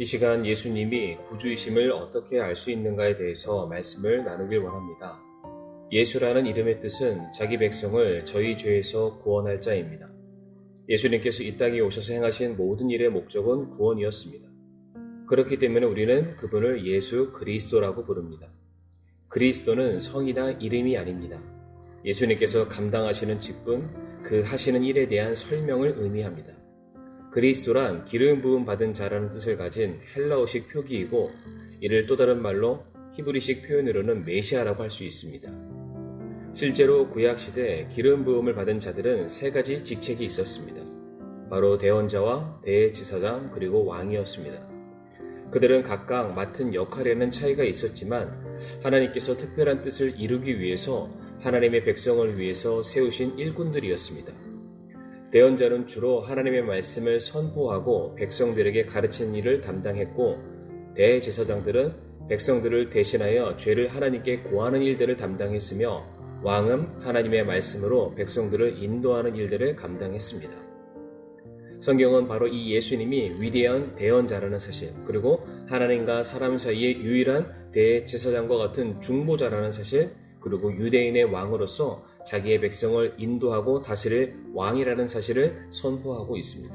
이 시간 예수님이 구주이심을 어떻게 알 수 있는가에 대해서 말씀을 나누길 원합니다. 예수라는 이름의 뜻은 자기 백성을 저희 죄에서 구원할 자입니다. 예수님께서 이 땅에 오셔서 행하신 모든 일의 목적은 구원이었습니다. 그렇기 때문에 우리는 그분을 예수 그리스도라고 부릅니다. 그리스도는 성이나 이름이 아닙니다. 예수님께서 감당하시는 직분, 그 하시는 일에 대한 설명을 의미합니다. 그리스도란 기름 부음 받은 자라는 뜻을 가진 헬라어식 표기이고, 이를 또 다른 말로 히브리식 표현으로는 메시아라고 할 수 있습니다. 실제로 구약시대 기름 부음을 받은 자들은 세 가지 직책이 있었습니다. 바로 대언자와 대제사장 그리고 왕이었습니다. 그들은 각각 맡은 역할에는 차이가 있었지만 하나님께서 특별한 뜻을 이루기 위해서 하나님의 백성을 위해서 세우신 일꾼들이었습니다. 대언자는 주로 하나님의 말씀을 선포하고 백성들에게 가르치는 일을 담당했고, 대제사장들은 백성들을 대신하여 죄를 하나님께 고하는 일들을 담당했으며, 왕은 하나님의 말씀으로 백성들을 인도하는 일들을 감당했습니다. 성경은 바로 이 예수님이 위대한 대언자라는 사실, 그리고 하나님과 사람 사이의 유일한 대제사장과 같은 중보자라는 사실, 그리고 유대인의 왕으로서 자기의 백성을 인도하고 다스릴 왕이라는 사실을 선포하고 있습니다.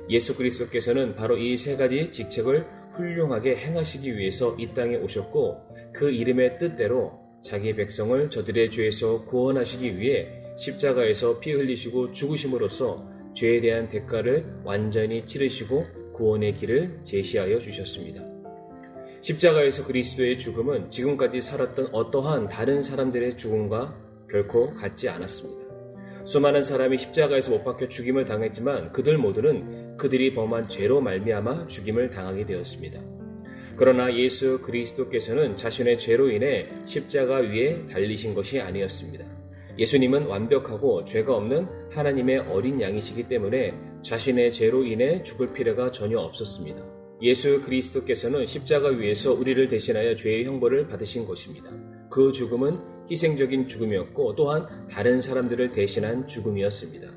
예수 그리스도께서는 바로 이 세 가지 직책을 훌륭하게 행하시기 위해서 이 땅에 오셨고, 그 이름의 뜻대로 자기의 백성을 저들의 죄에서 구원하시기 위해 십자가에서 피 흘리시고 죽으심으로써 죄에 대한 대가를 완전히 치르시고 구원의 길을 제시하여 주셨습니다. 십자가에서 그리스도의 죽음은 지금까지 살았던 어떠한 다른 사람들의 죽음과 결코 같지 않았습니다. 수많은 사람이 십자가에서 못 박혀 죽임을 당했지만 그들 모두는 그들이 범한 죄로 말미암아 죽임을 당하게 되었습니다. 그러나 예수 그리스도께서는 자신의 죄로 인해 십자가 위에 달리신 것이 아니었습니다. 예수님은 완벽하고 죄가 없는 하나님의 어린 양이시기 때문에 자신의 죄로 인해 죽을 필요가 전혀 없었습니다. 예수 그리스도께서는 십자가 위에서 우리를 대신하여 죄의 형벌을 받으신 것입니다. 그 죽음은 희생적인 죽음이었고 또한 다른 사람들을 대신한 죽음이었습니다.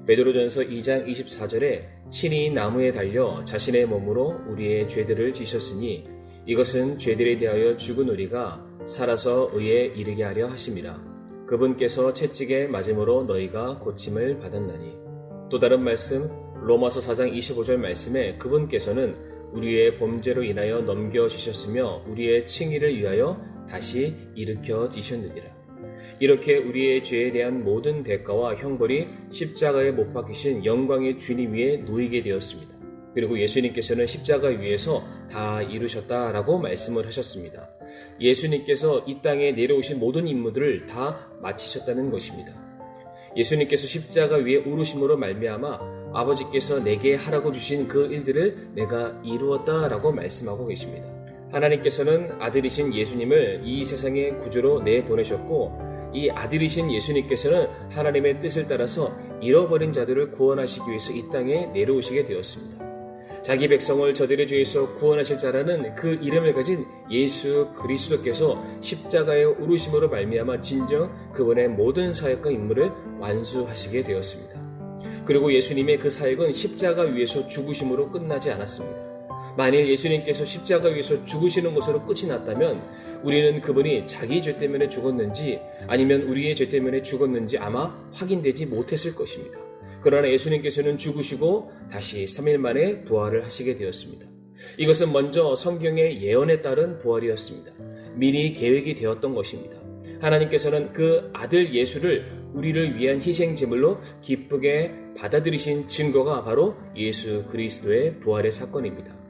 베드로전서 2장 24절에 친히 나무에 달려 자신의 몸으로 우리의 죄들을 지셨으니 이것은 죄들에 대하여 죽은 우리가 살아서 의에 이르게 하려 하심이라. 그분께서 채찍에 맞음으로 너희가 고침을 받았나니. 또 다른 말씀 로마서 4장 25절 말씀에 그분께서는 우리의 범죄로 인하여 넘겨지셨으며 우리의 칭의를 위하여 다시 일으켜지셨느니라. 이렇게 우리의 죄에 대한 모든 대가와 형벌이 십자가에 못 박히신 영광의 주님 위에 놓이게 되었습니다. 그리고 예수님께서는 십자가 위에서 다 이루셨다라고 말씀을 하셨습니다. 예수님께서 이 땅에 내려오신 모든 임무들을 다 마치셨다는 것입니다. 예수님께서 십자가 위에 오르심으로 말미암아 아버지께서 내게 하라고 주신 그 일들을 내가 이루었다라고 말씀하고 계십니다. 하나님께서는 아들이신 예수님을 이 세상의 구주로 내보내셨고, 이 아들이신 예수님께서는 하나님의 뜻을 따라서 잃어버린 자들을 구원하시기 위해서 이 땅에 내려오시게 되었습니다. 자기 백성을 저들의 죄에서 구원하실 자라는 그 이름을 가진 예수 그리스도께서 십자가에 오르심으로 말미암아 진정 그분의 모든 사역과 임무를 완수하시게 되었습니다. 그리고 예수님의 그 사역은 십자가 위에서 죽으심으로 끝나지 않았습니다. 만일 예수님께서 십자가 위에서 죽으시는 것으로 끝이 났다면 우리는 그분이 자기 죄 때문에 죽었는지 아니면 우리의 죄 때문에 죽었는지 아마 확인되지 못했을 것입니다. 그러나 예수님께서는 죽으시고 다시 3일 만에 부활을 하시게 되었습니다. 이것은 먼저 성경의 예언에 따른 부활이었습니다. 미리 계획이 되었던 것입니다. 하나님께서는 그 아들 예수를 우리를 위한 희생 제물로 기쁘게 받아들이신 증거가 바로 예수 그리스도의 부활의 사건입니다.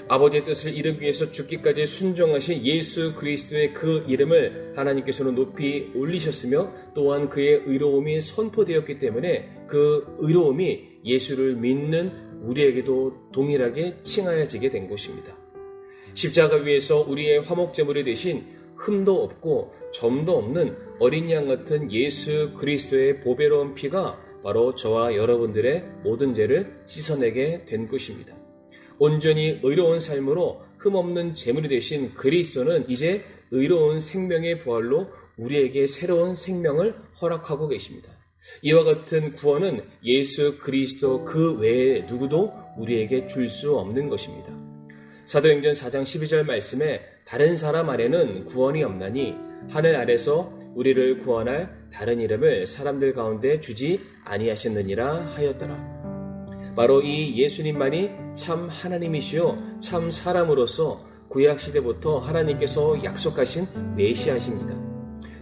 아버지의 뜻을 이루기 위해서 죽기까지 순종하신 예수 그리스도의 그 이름을 하나님께서는 높이 올리셨으며 또한 그의 의로움이 선포되었기 때문에 그 의로움이 예수를 믿는 우리에게도 동일하게 칭하여지게 된 것입니다. 십자가 위에서 우리의 화목제물이 되신 흠도 없고 점도 없는 어린 양 같은 예수 그리스도의 보배로운 피가 바로 저와 여러분들의 모든 죄를 씻어내게 된 것입니다. 온전히 의로운 삶으로 흠없는 제물이 되신 그리스도는 이제 의로운 생명의 부활로 우리에게 새로운 생명을 허락하고 계십니다. 이와 같은 구원은 예수 그리스도 그 외에 누구도 우리에게 줄 수 없는 것입니다. 사도행전 4장 12절 말씀에 다른 사람 안에는 구원이 없나니 하늘 아래서 우리를 구원할 다른 이름을 사람들 가운데 주지 아니하셨느니라 하였더라. 바로 이 예수님만이 참 하나님이시요 참 사람으로서 구약시대부터 하나님께서 약속하신 메시아십니다.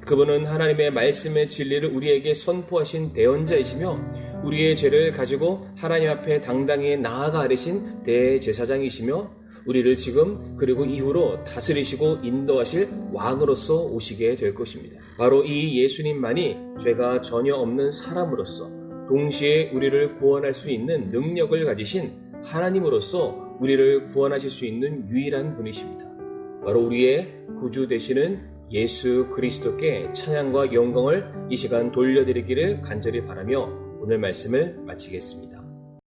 그분은 하나님의 말씀의 진리를 우리에게 선포하신 대언자이시며 우리의 죄를 가지고 하나님 앞에 당당히 나아가 아뢰신 대제사장이시며 우리를 지금 그리고 이후로 다스리시고 인도하실 왕으로서 오시게 될 것입니다. 바로 이 예수님만이 죄가 전혀 없는 사람으로서 동시에 우리를 구원할 수 있는 능력을 가지신 하나님으로서 우리를 구원하실 수 있는 유일한 분이십니다. 바로 우리의 구주 되시는 예수 그리스도께 찬양과 영광을 이 시간 돌려드리기를 간절히 바라며 오늘 말씀을 마치겠습니다.